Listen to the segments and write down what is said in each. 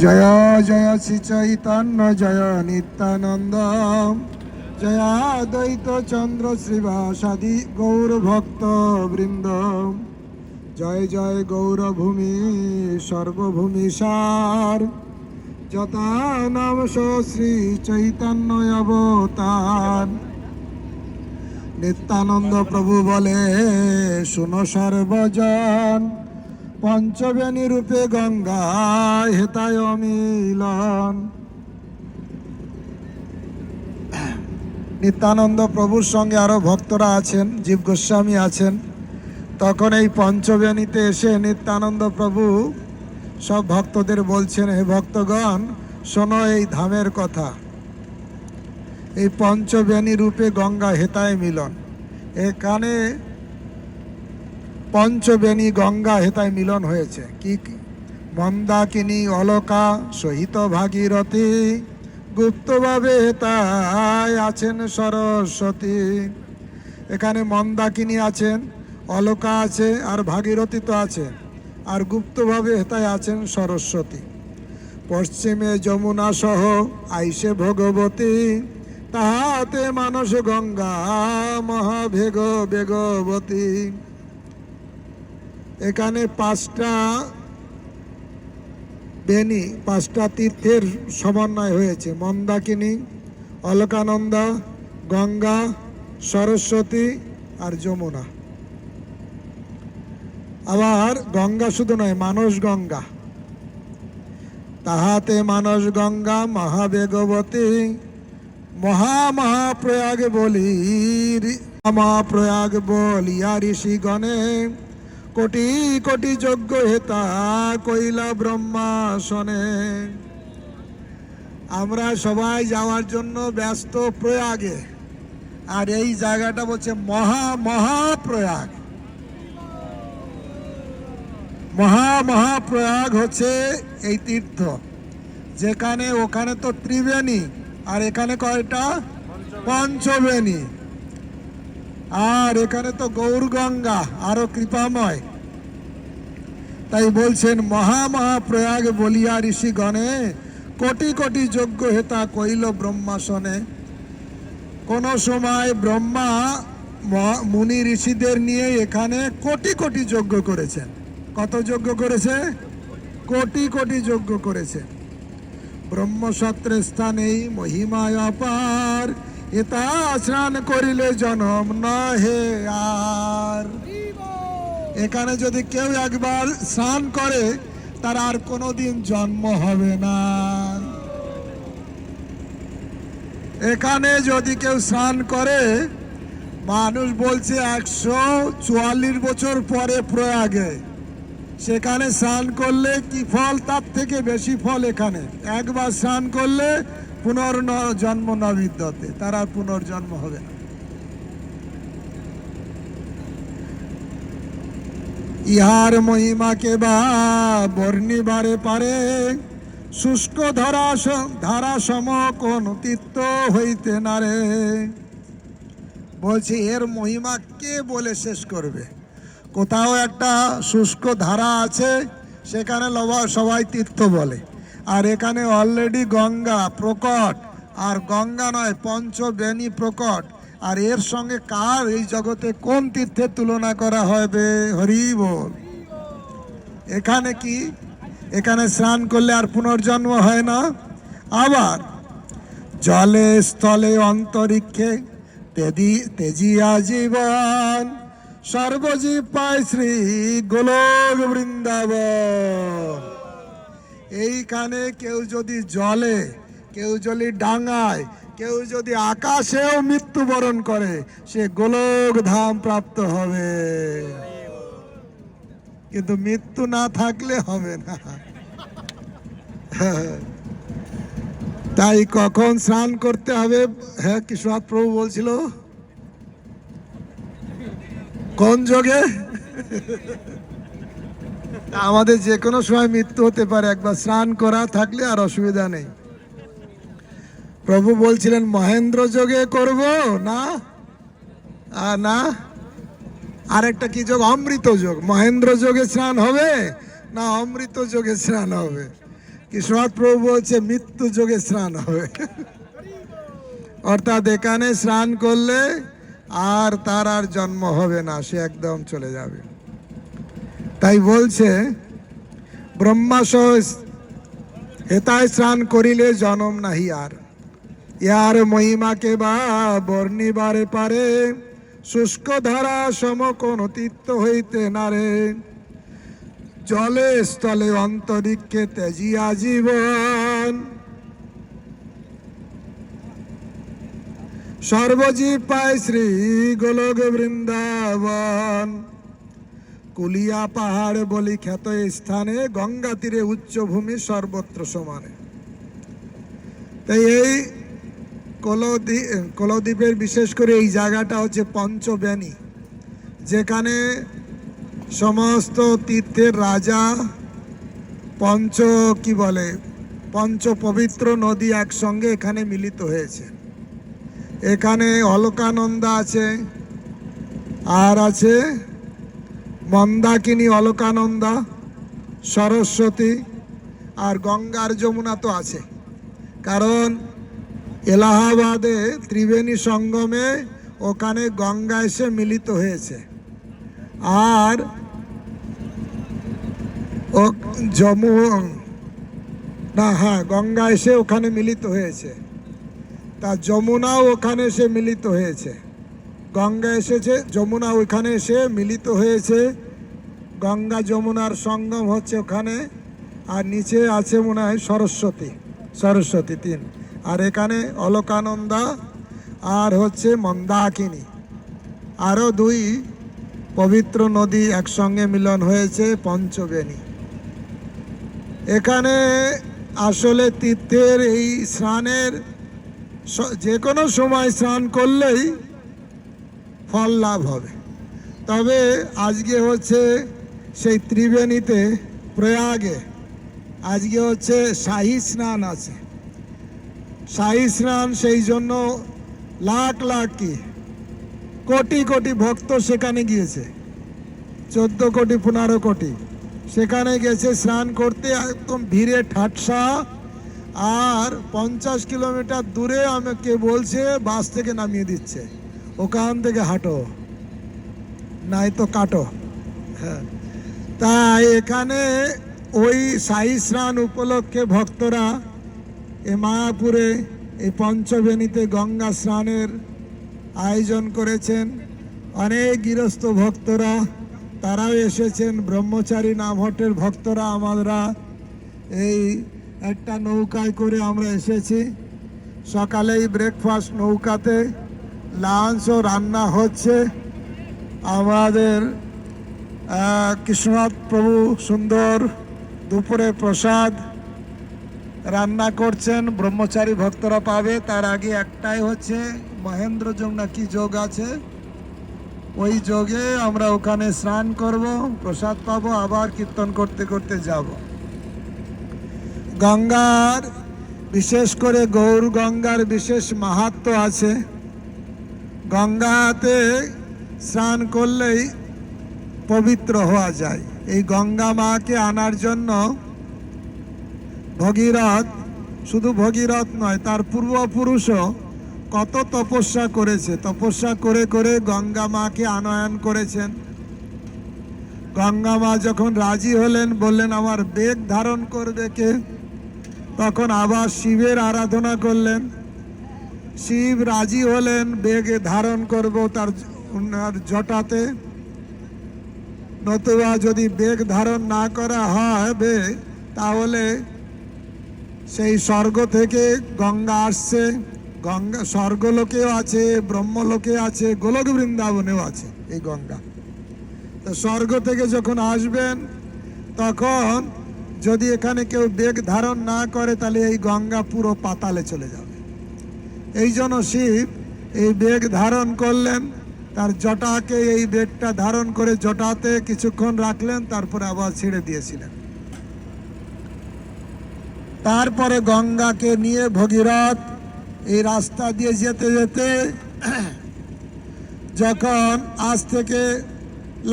জয় জয় শ্রী চৈতন্য জয় নিত্যানন্দ, জয় দ্বৈত চন্দ্র শ্রীবাসাদি গৌর ভক্ত বৃন্দ। জয় জয় গৌরভূমি সর্বভূমি সার, যথা নাম শ্রী চৈতন্য অবতার। নিত্যানন্দ প্রভু বলে শুনো সর্বজন, পঞ্চবেণী রূপে গঙ্গা হেতায় মিলন। নিত্যানন্দ প্রভুর সঙ্গে আরো ভক্তরা আছেন, জীব গোস্বামী আছেন। তখন এই পঞ্চবেণীতে এসে নিত্যানন্দ প্রভু সব ভক্তদের বলছেন, হে ভক্তগণ, শোনো এই ধামের কথা। এই পঞ্চবেণী রূপে গঙ্গা হেতায় মিলন, এখানে পঞ্চবেণী গঙ্গা হেতায় মিলন হয়েছে। কি কি? মন্দাকিনী অলকা সহিত ভাগীরথী, গুপ্তভাবে হেতায় আছেন সরস্বতী। এখানে মন্দাকিনী আছেন, অলকা আছে, আর ভাগীরথী তো আছে, আর গুপ্তভাবে হেতায় আছেন সরস্বতী। পশ্চিমে যমুনা সহ আইসে ভগবতী, তাহাতে মানস গঙ্গা মহাভেগ বেগবতী। এখানে পাঁচটা বেণী, পাঁচটা তীর্থের সমন্বয় হয়েছে: মন্দাকিনী, অলকানন্দা, গঙ্গা, সরস্বতী আর যমুনা। আবার গঙ্গা শুধু নয়, মানস গঙ্গা। তাহাতে মানস গঙ্গা মহাবেগবতী, মহামহাপ্রয়াগ বলি, মহাপ্রয়াগ বলিয়া ঋষিগণে, কোটি কোটি যজ্ঞ হেতা কইলা ব্রহ্মাসনে। আমরা সবাই যাওয়ার জন্য ব্যস্ত প্রয়াগে, আর এই জায়গাটা বলছে মহাপ্রয়াগ। মহাপ্রয়াগ হচ্ছে এই তীর্থ, যেখানে ওখানে তো ত্রিবেণী, আর এখানে কয়টা? পঞ্চবেণী। আর এখানে তো গৌরগঙ্গা, আরো কৃপাময়। তাই বলছেন মহাপ্রয়াগ বলিয়া ঋষিগণে, কোটি কোটি যজ্ঞ হেতা কইল ব্রহ্মাসনে। কোন সময় ব্রহ্মা মুনি ঋষিদের নিয়ে এখানে কোটি কোটি যজ্ঞ করেছেন। কত যজ্ঞ করেছে? কোটি কোটি যজ্ঞ করেছে। ব্রহ্মসত্রের স্থানেই মহিমায় অপার, এটা স্নান করিলে জনম নহে আর। এখানে যদি কেউ একবার স্নান করে, তার আর কোনোদিন জন্ম হবে না। এখানে যদি কেউ স্নান করে, মানুষ বলছে 144 বছর পরে প্রয়াগে, সেখানে স্নান করলে কি ফল, তার থেকে বেশি ফল এখানে। একবার স্নান করলে পুনর্জন্ম ন বিদ্যতে, তার আর পুনর্জন্ম হবে না। ইহার মহিমাকে বা বর্ণিবারে পারে, শুষ্ক ধারা সম কোন তীর্থ হইতে না রে। বলছি এর মহিমা কে বলে শেষ করবে? কোথাও একটা শুষ্ক ধারা আছে, সেখানে সবাই তীর্থ বলে, আর এখানে অলরেডি গঙ্গা প্রকট। আর গঙ্গা নয়, পঞ্চবেণী প্রকট। আর এর সঙ্গে কার এই জগতে কোন তীর্থের তুলনা করা হবে? হরি বল। এখানে কি? এখানে স্নান করলে আর পুনর্জন্ম হয় না। আবার জলে স্থলে অন্তরিক্ষে তেজিয়া জীবন, সর্বজীব পায় শ্রী গোলক বৃন্দাবন। এইখানে কেউ যদি জলে, কেউ যদি ডাঙায়, কেউ যদি আকাশেও মৃত্যুবরণ করে, সে গোলক ধাম প্রাপ্ত হবে। কিন্তু মৃত্যু না থাকলে হবে না। তাই কখন স্নান করতে হবে? হ্যাঁ, কৃষ্ণনাথ প্রভু বলছিল কোন যোগে? আমাদের যে কোনো সময় মৃত্যু হতে পারে, একবার স্নান করা থাকলে আর অসুবিধা নেই। প্রভু বলছিলেন মহেন্দ্র যোগে করব না, না আরেকটা কি যোগ? অমৃত যোগ। মহেন্দ্র যোগে স্নান হবে না অমৃত যোগে স্নান হবে? কৃষ্ণনাথ প্রভু বলছে মৃত্যু যোগে স্নান হবে, অর্থাৎ এখানে স্নান করলে আর তার আর জন্ম হবে না, সে একদম চলে যাবে। তাই বলছে ব্রহ্মাসহ হেতায় স্নান করিলে জনম নাহি আর, ইয়ার মহিমাকে বা বর্ণিবারে পারে, শুষ্ক ধারা সম কোন তীর্থ হইতে নারে, জলে স্থলে অন্তরিক্ষে তেজিয়া জীবন, সর্বজীব পায় শ্রী গোলক বৃন্দাবন, কুলিয়া পাহাড় বলি খ্যাত স্থানে, গঙ্গা তীরে উচ্চভূমি সর্বত্র সমানে। তাই এই কলদ্বীপের বিশেষ করে এই জায়গাটা হচ্ছে পঞ্চবেণী, যেখানে সমস্ত তীর্থের রাজা পঞ্চ পবিত্র নদী একসঙ্গে এখানে মিলিত হয়েছে। এখানে অলকানন্দা আছে, আর আছে মন্দাকিনী, অলকানন্দা, সরস্বতী, আর গঙ্গার যমুনা তো আছে। কারণ এলাহাবাদে ত্রিবেণী সঙ্গমে ওখানে গঙ্গা এসে মিলিত হয়েছে, আর গঙ্গা এসে ওখানে মিলিত হয়েছে, তা যমুনাও ওখানে এসে মিলিত হয়েছে। গঙ্গা এসেছে, যমুনা ওইখানে এসে মিলিত হয়েছে, গঙ্গা যমুনার সঙ্গম হচ্ছে ওখানে, আর নিচে আছে মনে হয় সরস্বতী তিন, আর এখানে অলকানন্দা আর হচ্ছে মন্দাকিনী, আরও দুই পবিত্র নদী একসঙ্গে মিলন হয়েছে পঞ্চবেণী। এখানে আসলে তীর্থের এই স্নানের যে কোনো সময় স্নান করলেই ফল লাভ হবে। তবে আজকে হচ্ছে সেই ত্রিবেণীতে প্রয়াগে আজকে হচ্ছে শাহী স্নান আছে। শাহী স্নান, সেই জন্য লাখ কোটি কোটি ভক্ত সেখানে গিয়েছে, 14 কোটি 15 কোটি সেখানে গেছে স্নান করতে, একদম ভিড়ে ঠাটসা। আর 50 কিলোমিটার দূরে আমাকে বলছে বাস থেকে নামিয়ে দিচ্ছে, ওখান থেকে হাঁটো নাই তো কাটো। হ্যাঁ, তাই এখানে ওই শাহী স্নান উপলক্ষে ভক্তরা এ মায়াপুরে এই পঞ্চবেণীতে গঙ্গা স্নানের আয়োজন করেছেন। অনেক গৃহস্থ ভক্তরা তারাও এসেছেন, ব্রহ্মচারী নামহটের ভক্তরা আমরা এই একটা নৌকায় করে আমরা এসেছি। সকালেই ব্রেকফাস্ট নৌকাতে, লাঞ্চও রান্না হচ্ছে। আমাদের কৃষ্ণনাথ প্রভু সুন্দর দুপুরে প্রসাদ রান্না করছেন, ব্রহ্মচারী ভক্তরা পাবে। তার আগে একটাই হচ্ছে মহেন্দ্র যোগ না কি যোগ আছে, ওই যোগে আমরা ওখানে স্নান করব, প্রসাদ পাবো, আবার কীর্তন করতে করতে যাব। গঙ্গার বিশেষ করে গৌর গঙ্গার বিশেষ মাহাত্ম্য আছে। গঙ্গাতে স্নান করলেই পবিত্র হওয়া যায়। এই গঙ্গা মাকে আনার জন্য ভগীরথ, শুধু ভগীরথ নয়, তার পূর্বপুরুষও কত তপস্যা করেছে। তপস্যা করে করে গঙ্গা মাকে আনয়ন করেছেন। গঙ্গা মা যখন রাজি হলেন, বললেন আমার বেগ ধারণ করবে কে, তখন আবার শিবের আরাধনা করলেন। শিব রাজি হলেন, বেগ ধারণ করব তার জটাতে, নতুবা যদি বেগ ধারণ না করা হবে তাহলে সেই স্বর্গ থেকে গঙ্গা আসছে। গঙ্গা স্বর্গলোকেও আছে, ব্রহ্মলোকে আছে, গোলক বৃন্দাবনেও আছে এই গঙ্গা। তো স্বর্গ থেকে যখন আসবেন তখন যদি এখানে কেউ বেগ ধারণ না করে তাহলে এই গঙ্গা পুরো পাতালে চলে যাবে। এই জন্য শিব এই বেগ ধারণ করলেন, তার জটাকে এই বেগটা ধারণ করে জটাতে কিছুক্ষণ রাখলেন, তারপরে আবার ছেড়ে দিয়েছিলেন। তারপরে গঙ্গাকে নিয়ে ভগীরথ এই রাস্তা দিয়ে যেতে যেতে যখন আজ থেকে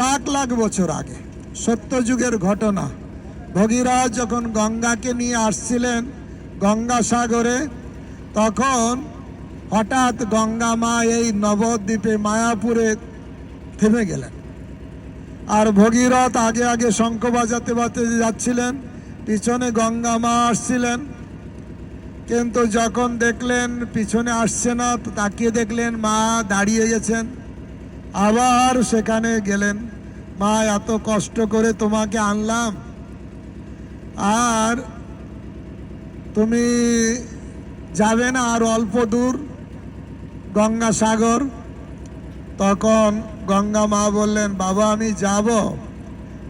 লাখ লাখ বছর আগে, সত্যযুগের ঘটনা, ভগীরথ যখন গঙ্গাকে নিয়ে আসছিলেন গঙ্গাসাগরে, তখন হঠাৎ গঙ্গা মা এই নবদ্বীপে মায়াপুরে থেমে গেলেন। আর ভগীরথ আগে আগে শঙ্খ বাজাতে বাজাতে যাচ্ছিলেন, পিছনে গঙ্গা মা আসছিলেন। কিন্তু যখন দেখলেন পিছনে আসছে না, তাকিয়ে দেখলেন মা দাঁড়িয়ে গেছেন। আবার সেখানে গেলেন, মা এত কষ্ট করে তোমাকে আনলাম, আর তুমি যাবে না আর অল্প দূর গঙ্গাসাগর? তখন গঙ্গা মা বললেন, বাবা আমি যাব,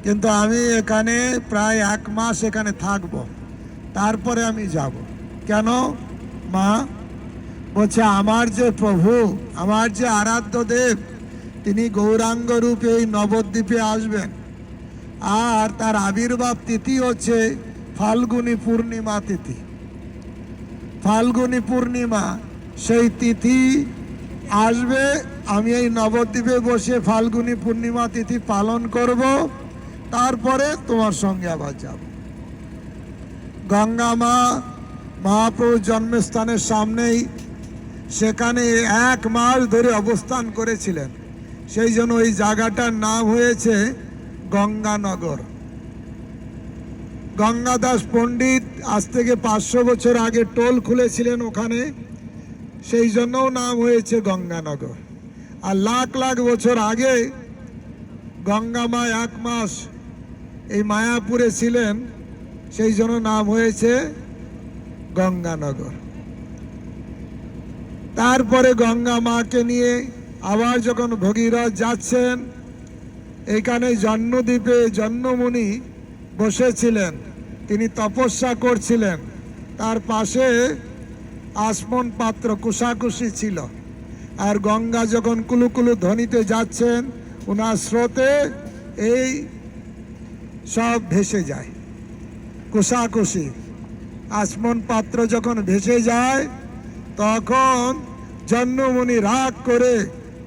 কিন্তু আমি এখানে প্রায় 1 মাস এখানে থাকব, তারপরে আমি যাব। কেন মা? বলছে, আমার যে প্রভু, আমার যে আরাধ্য দেব, তিনি গৌরাঙ্গ রূপে এই নবদ্বীপে আসবেন। আর তার আবির্ভাব তিথি হচ্ছে ফাল্গুনী পূর্ণিমা তিথি। ফাল্গুনী পূর্ণিমা সেই তিথি আসবে, আমি এই নবদ্বীপে বসে ফাল্গুনী পূর্ণিমা তিথি পালন করব, তারপরে তোমার সঙ্গে আবার যাব। গঙ্গা মা মহাপ্রভুর জন্মস্থানের সামনেই সেখানে 1 মাস ধরে অবস্থান করেছিলেন, সেই জন্য ওই জায়গাটার নাম হয়েছে গঙ্গানগর। গঙ্গাদাস পণ্ডিত আজ থেকে 500 বছর আগে টোল খুলেছিলেন ওখানে, সেই জন্যও নাম হয়েছে গঙ্গানগর। আর লাখ লাখ বছর আগে গঙ্গা মা 1 মাস এই মায়াপুরে ছিলেন, সেই জন্য নাম হয়েছে গঙ্গানগর। তারপরে গঙ্গা মাকে নিয়ে আবার যখন ভগীরথ যাচ্ছেন, এইখানে জন্মদ্বীপে জন্মমুনি বসেছিলেন, তিনি তপস্যা করছিলেন, তার পাশে আসমন পাত্র কুশাকুশি ছিল। আর গঙ্গা যখন কুলুকুলু ধ্বনিতে যাচ্ছেন, ওনার স্রোতে এই সব ভেসে যায়। কুশাকুশি আসমন পাত্র যখন ভেসে যায়, তখন জন্মমুনি রাগ করে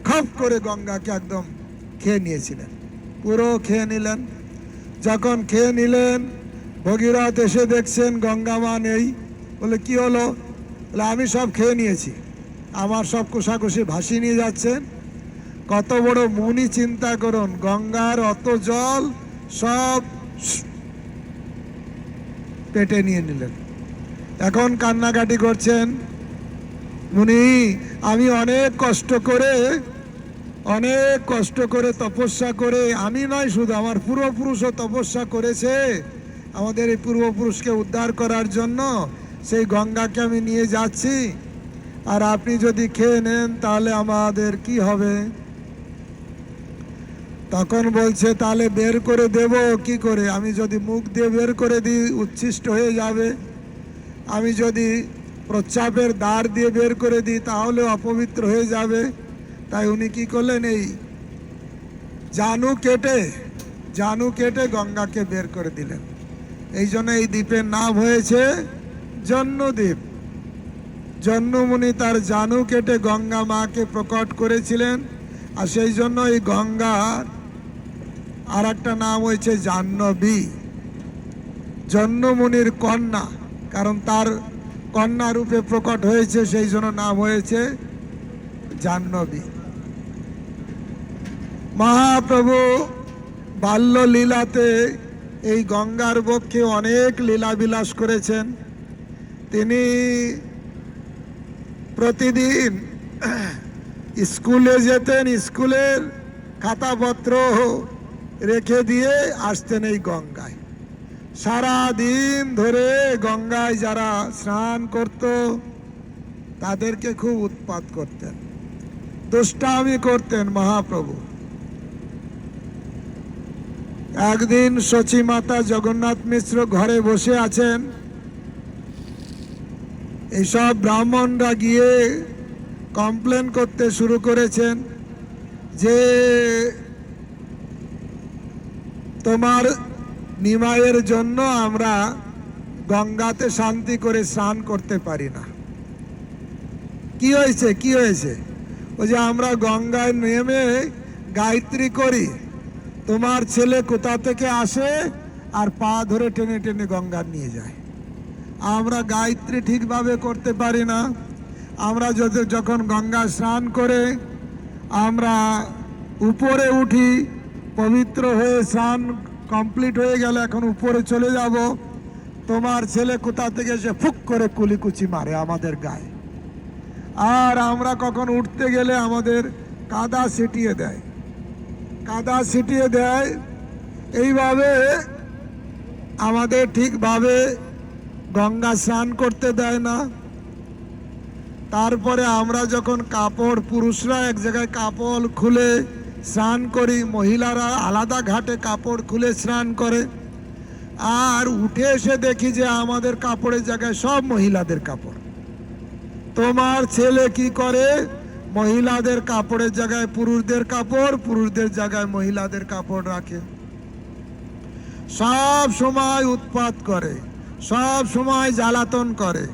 খপ করে গঙ্গাকে একদম খেয়ে নিয়েছিলেন, পুরো খেয়ে নিলেন। যখন খেয়ে নিলেন, ভগীরথ এসে দেখছেন গঙ্গা মা নেই। বলে, কি হলো? বলে, আমি সব খেয়ে নিয়েছি, আমার সব কুশাকুশি ভাসিয়ে নিয়ে যাচ্ছেন। কত বড় মুনি, চিন্তা করুন, গঙ্গার অত জল সব পেটে নিয়ে নিলেন। এখন কান্নাকাটি করছেন, মুনি আমি অনেক কষ্ট করে তপস্যা করে, আমি নয় শুধু আমার পূর্বপুরুষও তপস্যা করেছে আমাদের এই পূর্বপুরুষকে উদ্ধার করার জন্য, সেই গঙ্গাকে আমি নিয়ে যাচ্ছি, আর আপনি যদি খেয়ে নেন তাহলে আমাদের কি হবে? তখন বলছে, তাহলে বের করে দেব কি করে? আমি যদি মুখ দিয়ে বের করে দিই উচ্ছিষ্ট হয়ে যাবে, আমি যদি প্রস্রাবের দ্বার দিয়ে বের করে দিই তাহলে অপবিত্র হয়ে যাবে। তাই উনি কি করলেন, এই জানু কেটে গঙ্গাকে বের করে দিলেন। এই জন্য এই দ্বীপের নাম হয়েছে জন্মদ্বীপ। জন্মমুনি তার জানু কেটে গঙ্গা মাকে প্রকট করেছিলেন, আর সেই জন্য এই গঙ্গার আর একটা নাম হয়েছে জাহ্নবী, জন্মমুনির কন্যা, কারণ তার কন্যা রূপে প্রকট হয়েছে, সেই জন্য নাম হয়েছে জাহ্নবী। মহাপ্রভু বাল্য লীলাতে এই গঙ্গার বক্ষে অনেক লীলাবিলাস করেছেন। তিনি প্রতিদিন স্কুলে যেতেন, স্কুলের খাতাপত্র রেখে দিয়ে আসতেন এই গঙ্গায়। সারা দিন ধরে গঙ্গায় যারা স্নান করত তাদেরকে খুব উৎপাত করতেন, দুষ্টামি করতেন মহাপ্রভু। একদিন সচী মাতা জগন্নাথ মিশ্র ঘরে বসে আছেন, এইসব ব্রাহ্মণরা গিয়ে কমপ্লেন করতে শুরু করেছেন যে তোমার নিমাইয়ের জন্য আমরা গঙ্গাতে শান্তি করে স্নান করতে পারি না। কি হয়েছে? ওই যে আমরা গঙ্গায় নেমে গায়ত্রী করি, তোমার ছেলে কোথা থেকে আসে আর পা ধরে টেনে টেনে গঙ্গার নিয়ে যায়। আমরা গায়ত্রী ঠিকভাবে করতে পারি না। আমরা যখন গঙ্গা স্নান করে আমরা উপরে উঠি, পবিত্র হয়ে স্নান কমপ্লিট হয়ে গেলে এখন উপরে চলে যাব, তোমার ছেলে কোথা থেকে এসে ফুক করে কুলিকুচি মারে আমাদের গায়ে। আর আমরা কখন উঠতে গেলে আমাদের কাদা ছিটিয়ে দেয়, কাদা ছিটিয়ে দেয়। এইভাবে আমাদের ঠিকভাবে গঙ্গা স্নান করতে দেয় না। তারপরে আমরা যখন কাপড়, পুরুষরা এক জায়গায় কাপড় খুলে স্নান করি, মহিলারা আলাদা ঘাটে কাপড় খুলে স্নান করে। আর উঠে এসে দেখি যে আমাদের কাপড়ের জায়গায় সব মহিলাদের কাপড়। তোমার ছেলে কি করে, মহিলাদের কাপড়ের জায়গায় পুরুষদের কাপড়, পুরুষদের জায়গায় মহিলাদের কাপড় রাখে। সব সময় উৎপাত করে, সব সময় জ্বালাতন করে।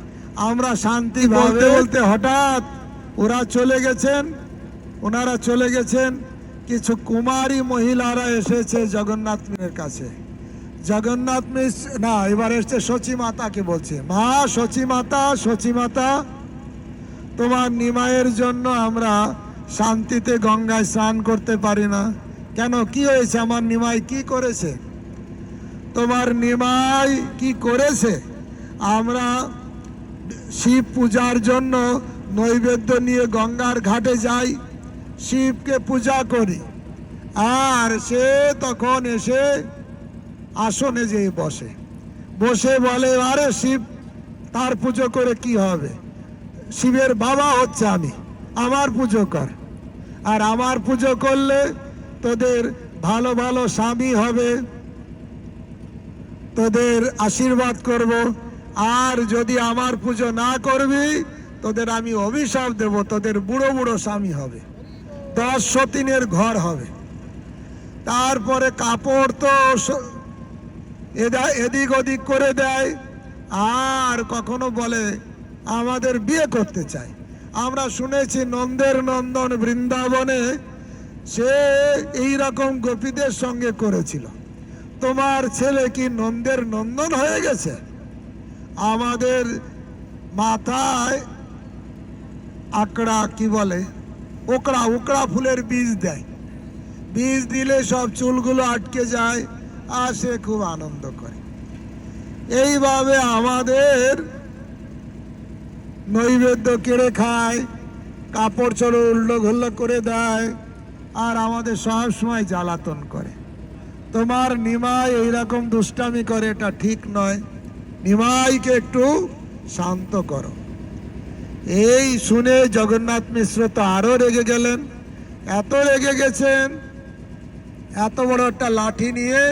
আমরা শান্তি বলতে বলতে হঠাৎ ওনারা চলে গেছেন। কিছু কুমারী মহিলারা এসেছে জগন্নাথ মিশ্রের কাছে। জগন্নাথ মিশ্র না, এবার এসছে সচী মাতাকে বলছে, মা সচী মাতা, তোমার নিমাইয়ের জন্য আমরা শান্তিতে গঙ্গায় স্নান করতে পারি না। কেন, কি হয়েছে? আমার নিমাই কি করেছে? তোমার নিমাই কি করেছে? আমরা শিব পূজার জন্য নৈবেদ্য নিয়ে গঙ্গার ঘাটে যাই, শিবকে পূজা করি। আর সে তখন এসে আসনে যেয়ে বসে বলে, আরে শিব, তার পুজো করে কি হবে? শিবের বাবা হচ্ছে আমি, আমার পুজো কর। আর আমার পুজো করলে তোদের ভালো ভালো স্বামী হবে, তোদের আশীর্বাদ করব। আর যদি আমার পুজো না করবি, তোদের আমি অভিশাপ দেব, তোদের বুড়ো বুড়ো স্বামী হবে, 10 সতীনের ঘর হবে। তারপরে কাপড় তো এদিক ওদিক করে দেয়। আর কখনো বলে আমাদের বিয়ে করতে চাই। আমরা শুনেছি নন্দের নন্দন বৃন্দাবনে সে এই রকম গোপীদের সঙ্গে করেছিল। তোমার ছেলে কি নন্দের নন্দন হয়ে গেছে? আমাদের মাথায় আকড়া কি বলে, ওকড়া ফুলের বীজ দেয়। বীজ দিলে সব চুলগুলো আটকে যায়, আর সে খুব আনন্দ করে। এইভাবে আমাদের নৈবেদ্য কেড়ে খায়, কাপড় চোপড় উল্টো ঘুল্লো করে দেয়, আর আমাদের সব সময় জ্বালাতন করে। তোমার নিমাই এইরকম দুষ্টামি করে, এটা ঠিক নয়। নিমাইকে একটু শান্ত করো। এই শুনে জগন্নাথ মিশ্র তো আরো রেগে গেলেন। এত রেগে গেছেন, এত বড় একটা লাঠি নিয়ে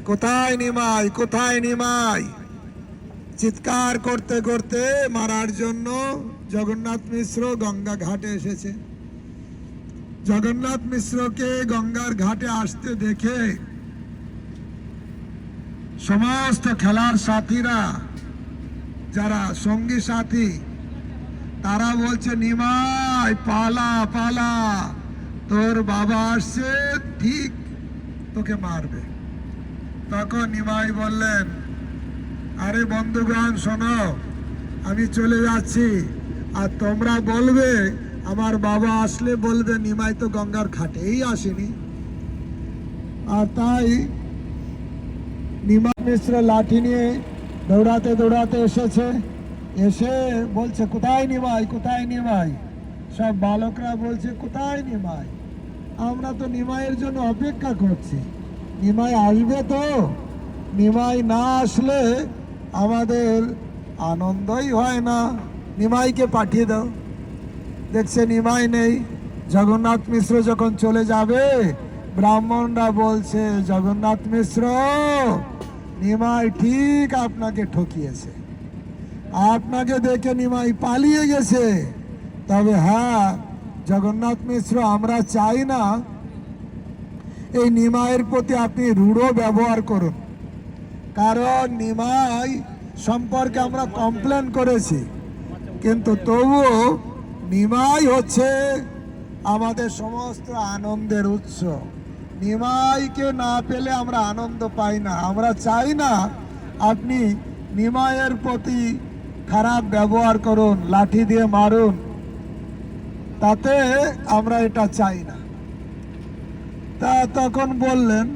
কোথায় নিমাই চিৎকার করতে করতে মারার জন্য জগন্নাথ মিশ্র গঙ্গা ঘাটে এসেছে। জগন্নাথ মিশ্রকে গঙ্গার ঘাটে আসতে দেখে সমস্ত খেলার সাথীরা, যারা সঙ্গী সাথী, তারা বলছে, নিমাই পালা, তোর বাবা আসছে, ঠিক তোকে মারবে। তখন নিমাই বললেন, আরে বন্ধুগণ শোনো, আমি চলে যাচ্ছি, আর তোমরা বলবে আমার বাবা আসলে বলবে নিমাই তো গঙ্গার ঘাটেই আসেনি। আর তাই নিমাই মিশ্র লাঠি নিয়ে দৌড়াতে এসেছে। এসে বলছে, কোথায় নিমাই? সব বালকরা বলছে, কোথায় নিমাই? আমরা তো নিমাইয়ের জন্য অপেক্ষা করছি, নিমাই আসবে তো। নিমাই না আসলে আমাদের আনন্দই হয় না, নিমাইকে পাঠিয়ে দাও। দেখছে নিমাই নেই। জগন্নাথ মিশ্র যখন চলে যাবে, ব্রাহ্মণরা বলছে, জগন্নাথ মিশ্র, নিমাই ঠিক আপনাকে ঠকিয়েছে, আপনাকে দেখে নিমাই পালিয়ে গেছে। তবে হ্যাঁ জগন্নাথ মিশ্র, আমরা চাই না এই নিমাইয়ের প্রতি আপনি রূঢ় ব্যবহার করুন, কারণ নিমাই সম্পর্কে আমরা কমপ্লেন করেছি, কিন্তু তবুও নিমাই হচ্ছে আমাদের সমস্ত আনন্দের উৎস। নিমাইকে না পেলে আমরা আনন্দ পাই না। আমরা চাই না আপনি নিমাইয়ের প্রতি খারাপ ব্যবহার করুন, লাঠি দিয়ে মারুন, তাতে আমরা এটা চাই না। তা তখন বললেন,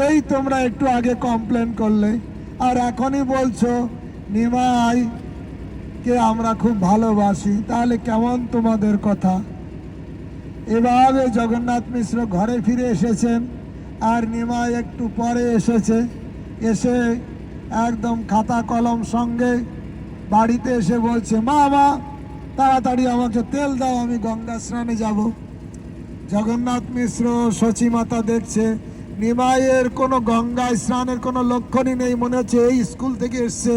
এই তোমরা একটু আগে কমপ্লেন করলে আর এখনই বলছো নিমাইকে আমরা খুব ভালোবাসি, তাহলে কেমন তোমাদের কথা? এভাবে জগন্নাথ মিশ্র ঘরে ফিরে এসেছেন, আর নিমাই একটু পরে এসেছে। এসে একদম খাতা কলম সঙ্গে বাড়িতে এসে বলছে, মা মা তাড়াতাড়ি আমাকে তেল দাও, আমি গঙ্গা স্নানে যাব। জগন্নাথ মিশ্র সচিমাতা দেখছে নিমাইয়ের কোনো গঙ্গা স্নানের কোনো লক্ষণই নেই, মনে হচ্ছে এই স্কুল থেকে এসছে।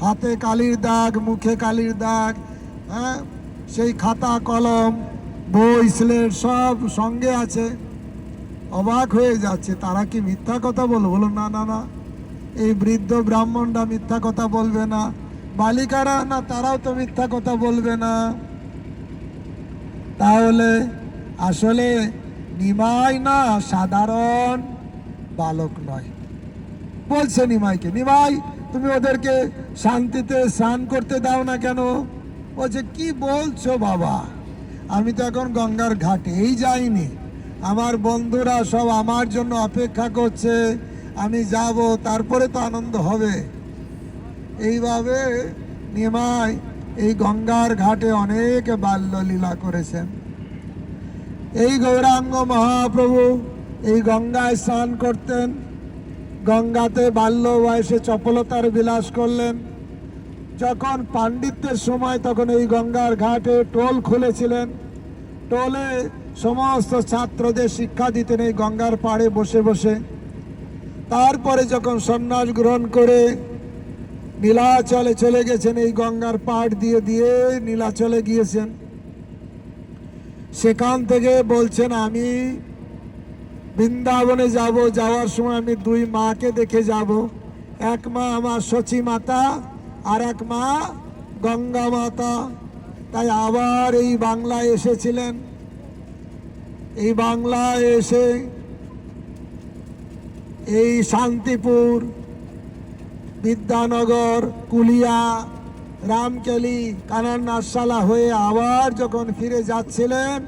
হাতে কালির দাগ, মুখে কালির দাগ, হ্যাঁ, সেই খাতা কলম বই স্লেট সব সঙ্গে আছে। অবাক হয়ে যাচ্ছে, তারা কি মিথ্যা কথা বলবো? বলো না না না, এই বৃদ্ধ ব্রাহ্মণরা মিথ্যা কথা বলবে না, বালিকারা না তারাও তো মিথ্যা কথা বলবে না। তাহলে আসলে নিমাই না সাধারণ বালক নয়। বলছে নিমাইকে, নিমাই তুমি ওদেরকে শান্তিতে স্নান করতে দাও না কেন? বলছে, কি বলছো বাবা, আমি তো এখন গঙ্গার ঘাটেই যাইনি, আমার বন্ধুরা সব আমার জন্য অপেক্ষা করছে, আমি যাব, তারপরে তো আনন্দ হবে। এইভাবে নিমাই এই গঙ্গার ঘাটে অনেক বাল্যলীলা করেছেন। এই গৌরাঙ্গ মহাপ্রভু এই গঙ্গায় স্নান করতেন, গঙ্গাতে বাল্য বয়সে চপলতার বিলাস করলেন। যখন পাণ্ডিত্যের সময় তখন এই গঙ্গার ঘাটে টোল খুলেছিলেন, টোলে সমস্ত ছাত্রদের শিক্ষা দিতেন এই গঙ্গার পাড়ে বসে বসে। তারপরে যখন সন্ন্যাস গ্রহণ করে নীলাচলে চলে গেছেন, এই গঙ্গার পাড় দিয়ে দিয়ে নীলাচলে গিয়েছেন। সেখান থেকে বলছেন, আমি বৃন্দাবনে যাব, যাওয়ার সময় আমি দুই মাকে দেখে যাব, এক মা আমার সচী মাতা আর এক মা গঙ্গা মাতা। তাই আবার এই বাংলায় এসেছিলেন। এই বাংলায় এসে এই শান্তিপুর, বিদ্যানগর, কুলিয়া, রামকেলি, কানান নাথশালা হয়ে আবার যখন ফিরে যাচ্ছিলেন,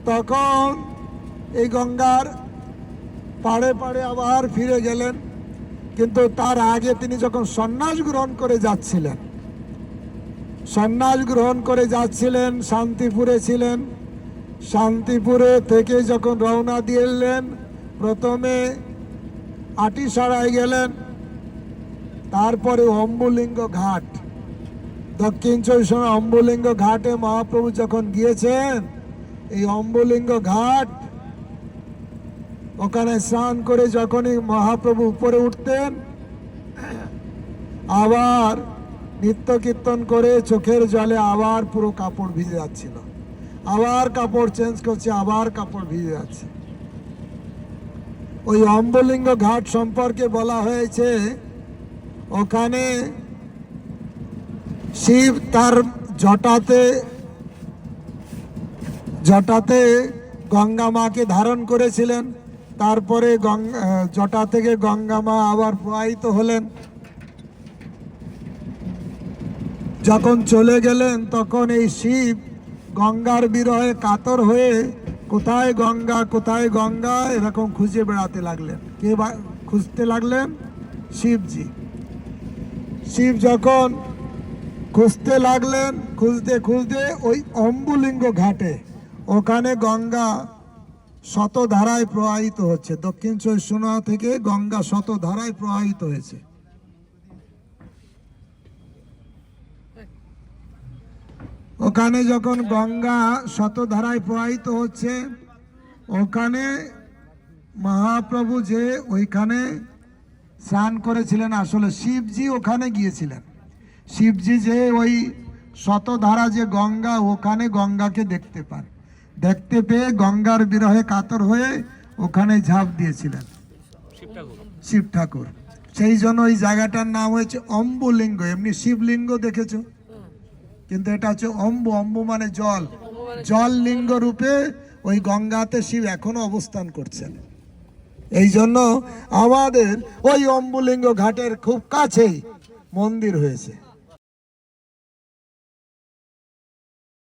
তখন এই গঙ্গার পাড়ে পাড়ে আবার ফিরে গেলেন। কিন্তু তার আগে তিনি যখন সন্ন্যাস গ্রহণ করে যাচ্ছিলেন, সন্ন্যাস গ্রহণ করে যাচ্ছিলেন, শান্তিপুরে ছিলেন। শান্তিপুরে থেকে যখন রওনা দিলেন, প্রথমে আটিসারায় গেলেন, তারপরে অম্বুলিঙ্গ ঘাট, দক্ষিণ চব্বিশ পরগনা অম্বুলিঙ্গ ঘাটে মহাপ্রভু যখন গিয়েছেন, এই অম্বুলিঙ্গ ঘাট, ওখানে স্নান করে যখনই মহাপ্রভু উপরে উঠতেন, আবার নিত্য কীর্তন করে চোখের জলে আবার পুরো কাপড় ভিজে যাচ্ছিল, আবার কাপড় চেঞ্জ করছে, আবার কাপড় ভিজে যাচ্ছে। ওই অম্বুলিঙ্গ ঘাট সম্পর্কে বলা হয়েছে, ওখানে শিব তার জটাতে গঙ্গা মাকে ধারণ করেছিলেন। তারপরে জটা থেকে গঙ্গা মা আবার প্রবাহিত হলেন। যখন চলে গেলেন, তখন এই শিব গঙ্গার বিরহে কাতর হয়ে কোথায় গঙ্গা কোথায় গঙ্গা এরকম খুঁজে বেড়াতে লাগলেন। কে খুঁজতে লাগলেন? শিবজি। শিব যখন খুঁজতে লাগলেন, খুঁজতে খুঁজতে ওই অম্বুলিঙ্গ ঘাটে, ওখানে গঙ্গা শতধারায় প্রবাহিত হচ্ছে, দক্ষিণ চব্বিশ পরগনা থেকে গঙ্গা শতধারায় প্রবাহিত হয়েছে। ওখানে যখন গঙ্গা শতধারায় প্রবাহিত হচ্ছে, ওখানে মহাপ্রভু যে ওইখানে স্নান করেছিলেন, আসলে শিবজি ওখানে গিয়েছিলেন। শিবজি যে ওই শতধারা যে গঙ্গা, ওখানে গঙ্গাকে দেখতে পান, দেখতে পেয়ে গঙ্গার বিরহে কাতর হয়ে ওখানে ঝাঁপ দিয়েছিলেন শিব ঠাকুর। সেই জন্য ওই জায়গাটার নাম হয়েছে অম্বুলিঙ্গ। এমনি শিবলিঙ্গ দেখেছো, কিন্তু এটা হচ্ছে অম্বু। অম্বু মানে জল, জল লিঙ্গ রূপে ওই গঙ্গাতে শিব এখনো অবস্থান করছেন। এই জন্য আমাদের ওই অম্বুলিঙ্গ ঘাটের খুব কাছেই মন্দির হয়েছে।